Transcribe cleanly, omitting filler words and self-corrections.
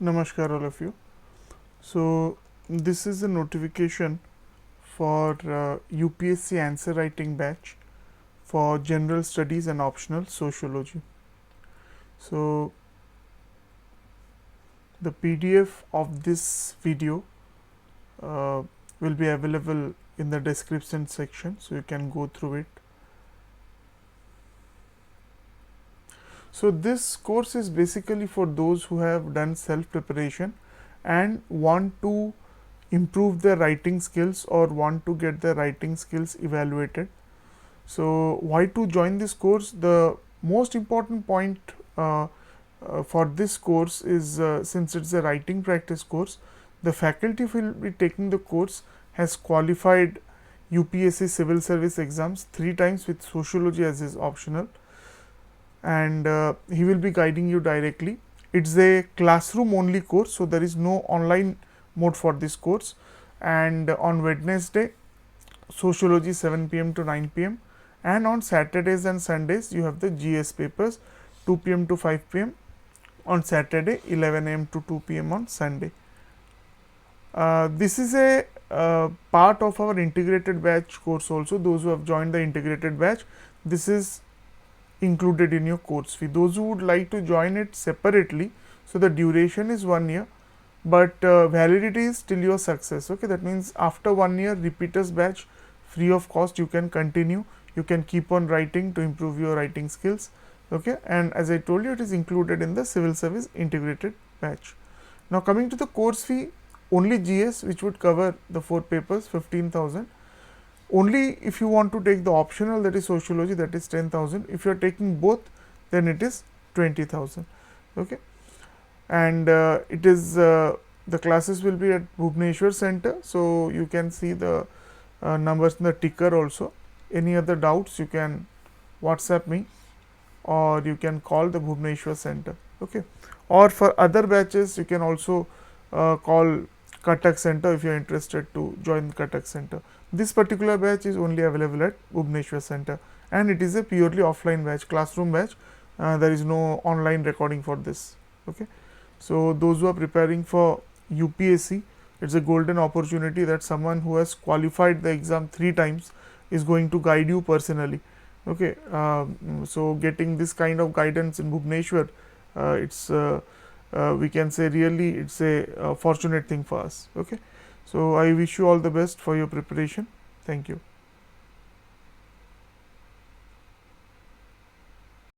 Namaskar all of you. So this is a notification for UPSC answer writing batch for general studies and optional sociology. So the PDF of this video uh, will be available in the description section, so you can go through it. So this course is basically for those who have done self preparation and want to improve their writing skills or want to get their writing skills evaluated. So why to join this course? The most important point for this course is since it's a writing practice course, the faculty who will be taking the course has qualified UPSC civil service exams 3 times with sociology as his optional, and he will be guiding you directly. It's a classroom only course, so there is no online mode for this course. And on Wednesday, sociology 7 p.m. to 9 p.m. and on Saturdays and Sundays you have the GS papers 2 p.m. to 5 p.m. on Saturday, 11 a.m. to 2 p.m. on Sunday. This is a part of our integrated batch course also. Those who have joined the integrated batch, this is included in your course fee. Those who would like to join it separately, so the duration is 1 year, but validity is till your success. Okay, that means after 1 year, repeaters batch free of cost, you can continue, you can keep on writing to improve your writing skills. Okay, and as I told you, it is included in the civil service integrated batch. Now coming to the course fee, only GS, which would cover the 4 papers, 15,000. Only if you want to take the optional, that is sociology, that is 10,000. If you are taking both, then it is 20,000. Okay, and it is the classes will be at Bhubaneswar Center. So you can see the numbers in the ticker also. Any other doubts, you can WhatsApp me or you can call the Bhubaneswar Center. Okay, or for other batches, you can also call Cuttack Center if you are interested to join Cuttack Center. This particular batch is only available at Bhubaneswar Center, and it is a purely offline batch, classroom batch. There is no online recording for this. Okay, so those who are preparing for UPSC, it's a golden opportunity that someone who has qualified the exam 3 times is going to guide you personally. Okay, so getting this kind of guidance in Bhubaneswar, it's we can say really it's a fortunate thing for us. Okay, so I wish you all the best for your preparation. Thank you.